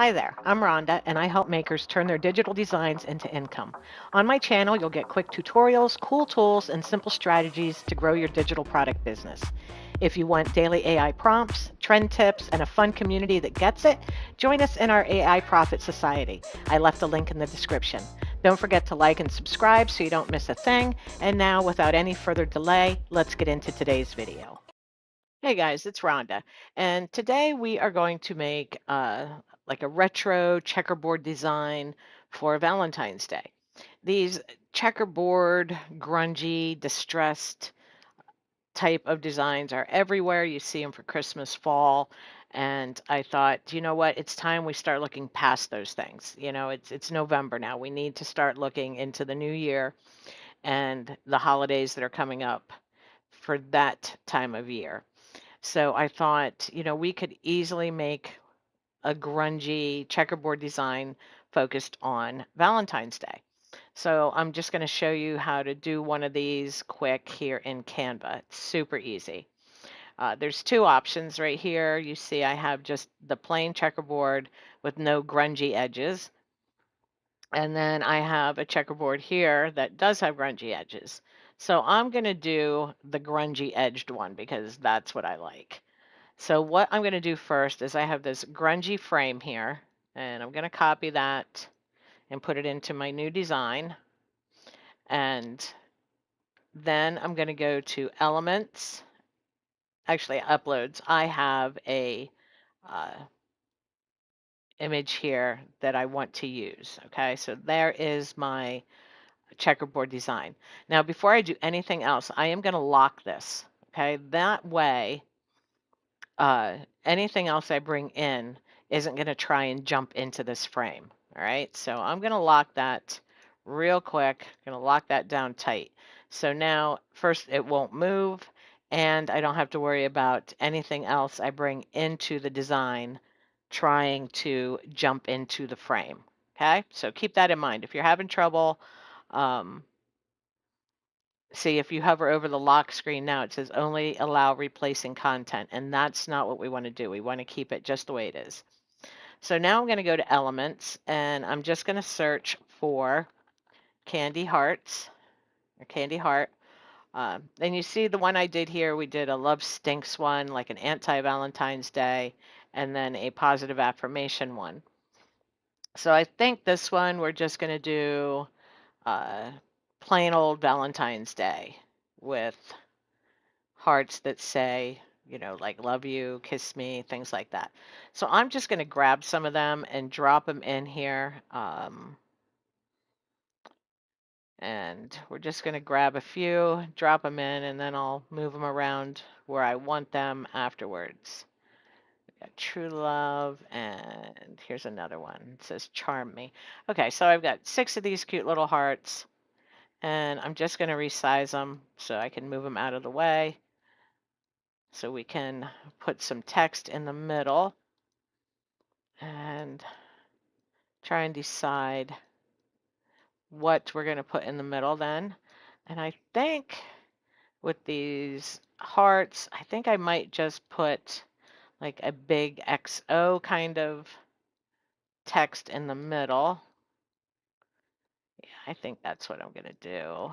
Hi there, I'm Rhonda, and I help makers turn their digital designs into income. On my channel, you'll get quick tutorials, cool tools, and simple strategies to grow your digital product business. If you want daily AI prompts, trend tips, and a fun community that gets it, join us in our AI Profit Society. I left a link in the description. Don't forget to like and subscribe so you don't miss a thing. And now, without any further delay, let's get into today's video. Hey guys, it's Rhonda, and today we are going to make like a retro checkerboard design for Valentine's Day. These checkerboard, grungy, distressed type of designs are everywhere. You see them for Christmas, fall, and I thought, you know what? It's time we start looking past those things. It's November now. We need to start looking into the new year and the holidays that are coming up for that time of year. So I thought, we could easily make a grungy checkerboard design focused on Valentine's Day. So I'm just going to show you how to do one of these quick here in Canva. It's super easy. There's two options right here. You see I have just the plain checkerboard with no grungy edges. And then I have a checkerboard here that does have grungy edges. So I'm going to do the grungy edged one because that's what I like. So what I'm going to do first is I have this grungy frame here, and I'm going to copy that and put it into my new design. And then I'm going to go to Elements, actually Uploads. I have a uh, image here that I want to use. Okay, so there is my checkerboard design. Now, before I do anything else, I am going to lock this. Okay, that way anything else I bring in isn't going to try and jump into this frame. All right, so I'm going to lock that real quick. I'm going to lock that down tight. So now, first, it won't move, and I don't have to worry about anything else I bring into the design trying to jump into the frame. Okay, so keep that in mind. If you're having trouble, um, see, if you hover over the lock screen now, it says only allow replacing content, and that's not what we want to do. We want to keep it just the way it is. So now I'm going to go to Elements, and I'm just going to search for Candy Hearts, or Candy Heart. And you see the one I did here, we did a Love Stinks one, like an anti-Valentine's Day, and then a positive affirmation one. So I think this one we're just going to do uh, plain old Valentine's Day with hearts that say, like love you, kiss me, things like that. So I'm just going to grab some of them and drop them in here. And we're just going to grab a few, drop them in, and then I'll move them around where I want them afterwards. We got True Love, and here's another one. It says Charm Me. Okay, so I've got 6 of these cute little hearts, and I'm just going to resize them so I can move them out of the way. So we can put some text in the middle and try and decide what we're going to put in the middle then. And I think with these hearts, I think I might just put like a big XO kind of text in the middle. Yeah, I think that's what I'm going to do.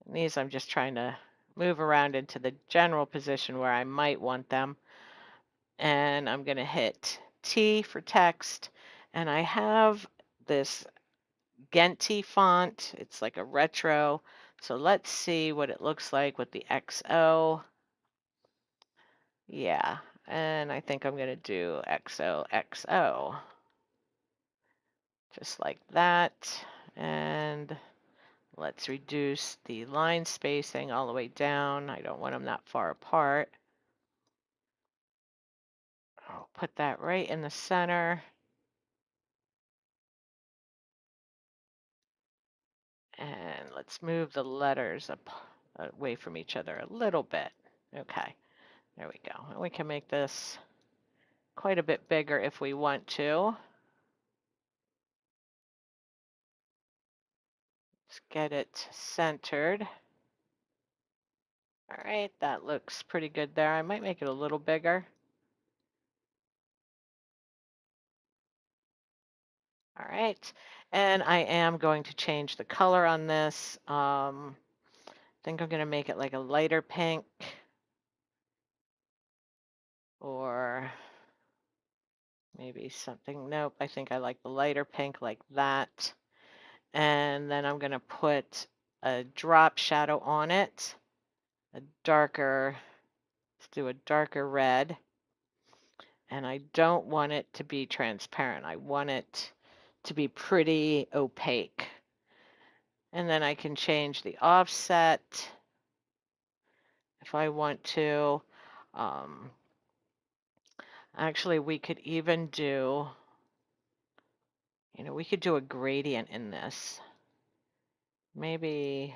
And these I'm just trying to move around into the general position where I might want them. And I'm going to hit T for text. And I have this Genti font. It's like a retro. So let's see what it looks like with the XO. Yeah, and I think I'm going to do XOXO. Just like that. And let's reduce the line spacing all the way down. I don't want them that far apart. I'll put that right in the center. And let's move the letters up away from each other a little bit. Okay, there we go. And we can make this quite a bit bigger if we want to. Let's get it centered. All right, that looks pretty good there. I might make it a little bigger. All right. And I am going to change the color on this. I think I'm going to make it like a lighter pink or maybe something. Nope, I think I like the lighter pink like that. And then I'm going to put a drop shadow on it, a darker, let's do a darker red. And I don't want it to be transparent. I want it to be pretty opaque. And then I can change the offset if I want to. Um, Actually, we could even do, we could do a gradient in this. Maybe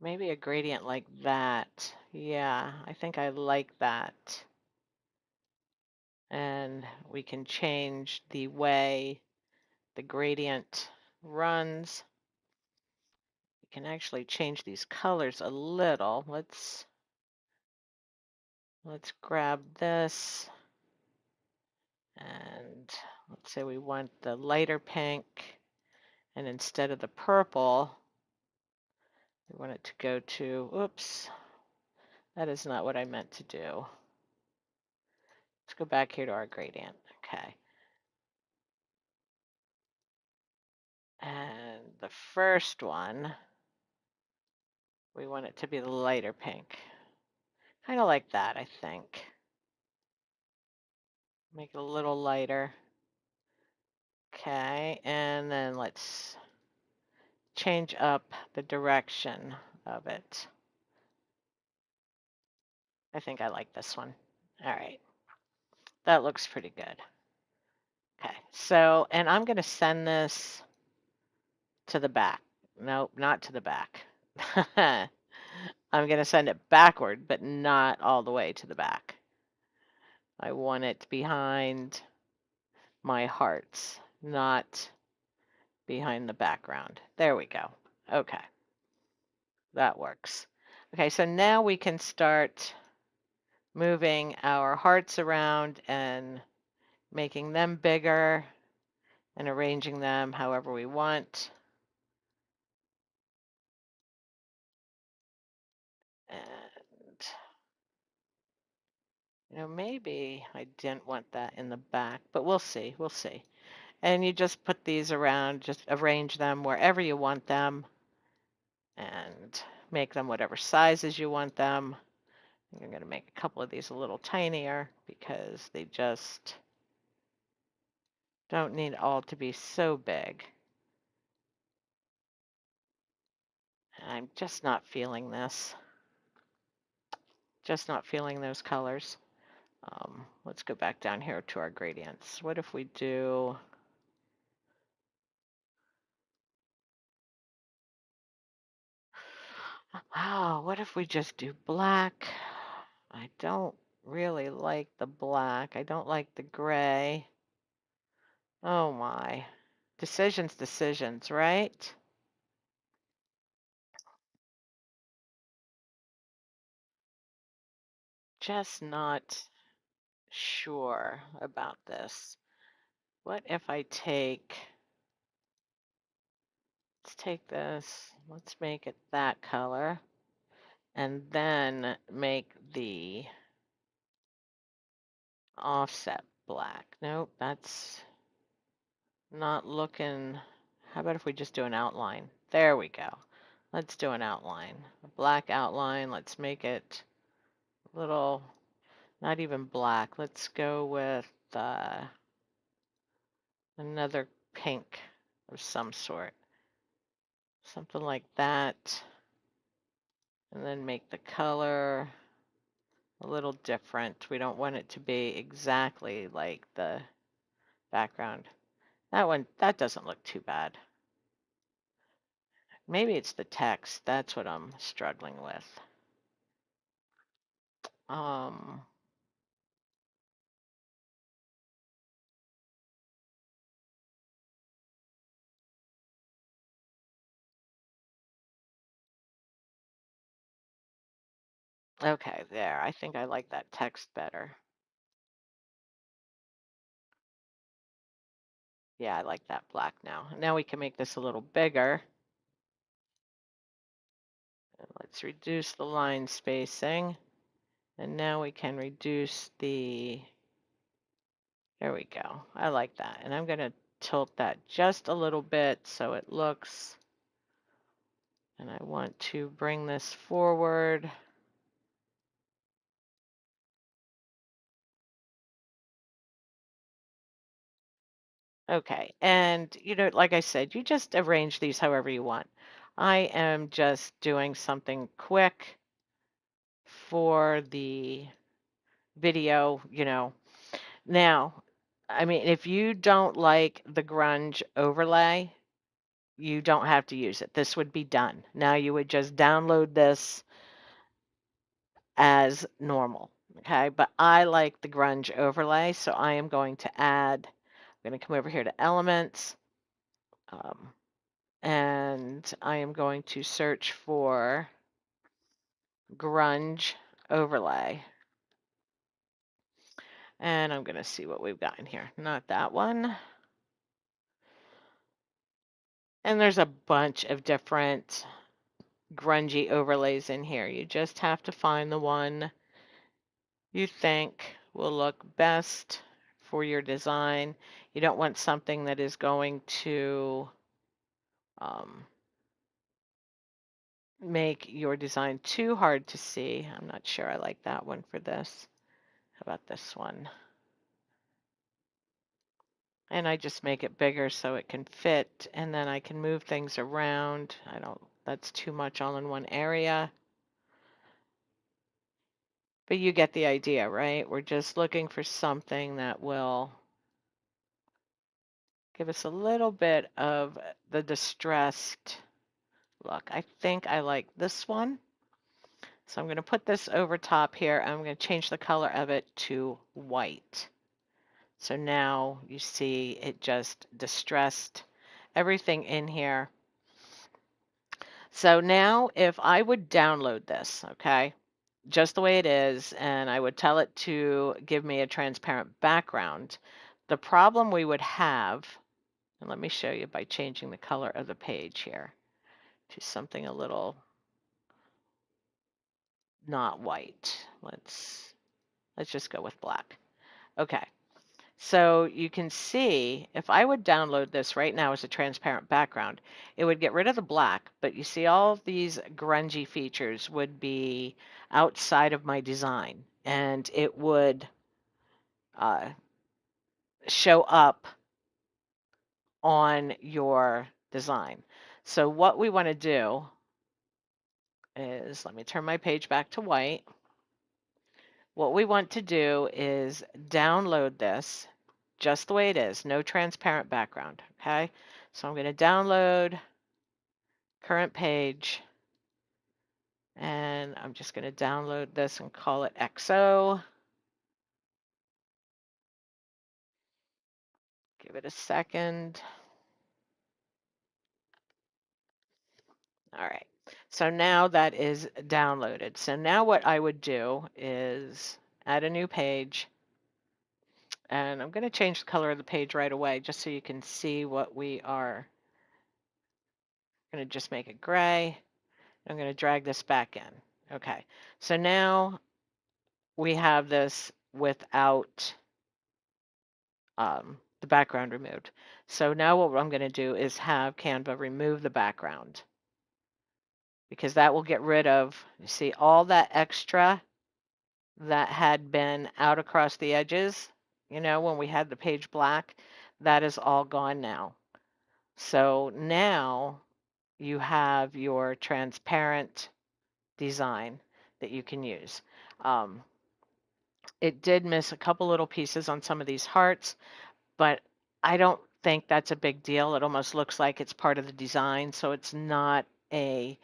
a gradient like that. Yeah, I think I like that. And we can change the way the gradient runs. We can actually change these colors a little. Let's grab this and let's say we want the lighter pink, and instead of the purple, we want it to go to, oops, that is not what I meant to do. Let's go back here to our gradient. Okay. And the first one, we want it to be the lighter pink. Kind of like that, I think. Make it a little lighter. Okay, and then let's change up the direction of it. I think I like this one. All right, that looks pretty good. Okay, so, and I'm going to send this to the back. Nope, not to the back. I'm going to send it backward, but not all the way to the back. I want it behind my hearts, not behind the background. There we go. Okay, that works. Okay, so now we can start moving our hearts around and making them bigger and arranging them however we want. And, maybe I didn't want that in the back, but we'll see. We'll see. And you just put these around, just arrange them wherever you want them and make them whatever sizes you want them. I'm going to make a couple of these a little tinier because they just don't need all to be so big. I'm just not feeling this. Just not feeling those colors. Let's go back down here to our gradients. What if we do... Oh, what if we just do black? I don't really like the black. I don't like the gray. Oh my. Decisions, right? Just not sure about this. What if I take, let's take this, let's make it that color, and then make the offset black. Nope, that's not looking, how about if we just do an outline? There we go. Let's do an outline, a black outline. Let's make it a little, not even black. Let's go with another pink of some sort. Something like that. And then make the color a little different. We don't want it to be exactly like the background. That one, that doesn't look too bad. Maybe it's the text. That's what I'm struggling with. Um, okay, there. I think I like that text better. Yeah, I like that black now. Now we can make this a little bigger. Let's reduce the line spacing. And now we can reduce the, there we go. I like that. And I'm going to tilt that just a little bit so it looks, and I want to bring this forward. Okay, and like I said, you just arrange these however you want. I am just doing something quick for the video. Now, I mean, if you don't like the grunge overlay, you don't have to use it. This would be done. Now you would just download this as normal. Okay, but I like the grunge overlay, so I am going to add, I'm going to come over here to elements, and I am going to search for grunge overlay. And I'm going to see what we've got in here. Not that one. And there's a bunch of different grungy overlays in here. You just have to find the one you think will look best for your design. You don't want something that is going to make your design too hard to see. I'm not sure I like that one for this. How about this one? And I just make it bigger so it can fit, and then I can move things around. That's too much all in one area. But you get the idea, right? We're just looking for something that will give us a little bit of the distressed look. I think I like this one. So I'm going to put this over top here. I'm going to change the color of it to white. So now you see it just distressed everything in here. So now if I would download this, okay, just the way it is, and I would tell it to give me a transparent background, the problem we would have, and let me show you by changing the color of the page here to something a little not white. Let's just go with black. Okay. So you can see if I would download this right now as a transparent background, it would get rid of the black, but you see all of these grungy features would be outside of my design, and it would show up on your design. So what we want to do is, let me turn my page back to white. What we want to do is download this just the way it is, no transparent background, okay? So I'm going to download current page, and I'm just going to download this and call it XO. Give it a second. All right, so now that is downloaded. So now what I would do is add a new page, and I'm going to change the color of the page right away just so you can see what we are. I'm going to just make it gray. I'm going to drag this back in. Okay, so now we have this without the background removed. So now what I'm going to do is have Canva remove the background, because that will get rid of, you see, all that extra that had been out across the edges, when we had the page black, that is all gone now. So now you have your transparent design that you can use. It did miss a couple little pieces on some of these hearts, but I don't think that's a big deal. It almost looks like it's part of the design, so it's not a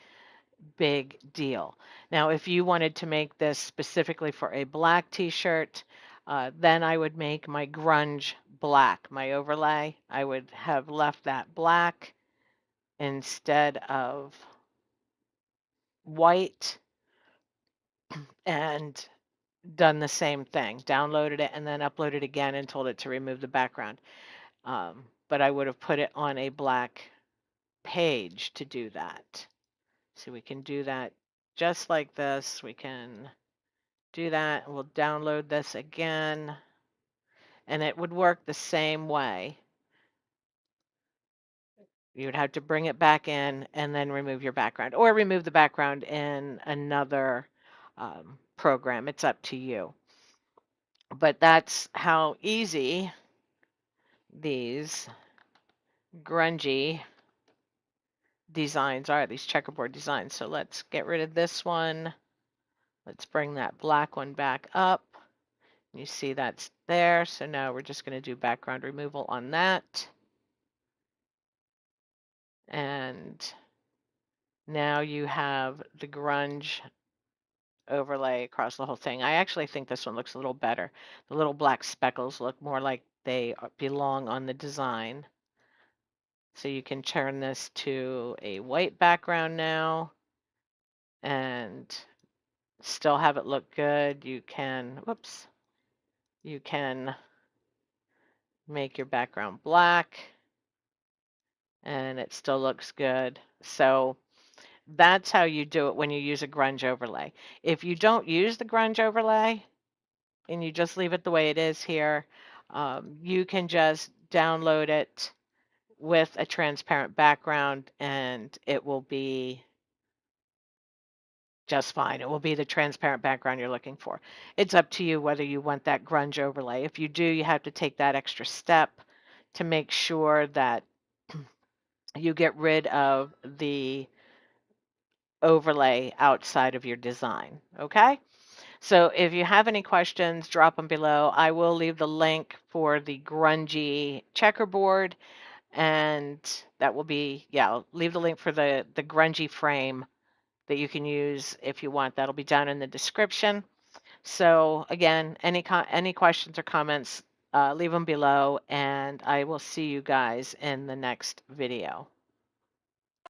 big deal. Now, if you wanted to make this specifically for a black t-shirt, then I would make my grunge black, my overlay. I would have left that black instead of white and done the same thing, downloaded it and then uploaded again and told it to remove the background. But but I would have put it on a black page to do that. So we can do that just like this. We can do that. We'll download this again, and it would work the same way. You would have to bring it back in and then remove your background, or remove the background in another program. It's up to you. But that's how easy these grungy designs are, these checkerboard designs. So let's get rid of this one. Let's bring that black one back up. You see that's there. So now we're just going to do background removal on that. And now you have the grunge overlay across the whole thing. I actually think this one looks a little better. The little black speckles look more like they belong on the design. So you can turn this to a white background now and still have it look good. You can, whoops, you can make your background black and it still looks good. So that's how you do it when you use a grunge overlay. If you don't use the grunge overlay and you just leave it the way it is here, you can just download it with a transparent background and it will be just fine. It will be the transparent background you're looking for. It's up to you whether you want that grunge overlay. If you do, you have to take that extra step to make sure that you get rid of the overlay outside of your design. Okay? So if you have any questions, drop them below. I will leave the link for the grungy checkerboard, and that will be, yeah, I'll leave the link for the grungy frame that you can use if you want. That'll be down in the description. So again, any questions or comments, leave them below, and I will see you guys in the next video.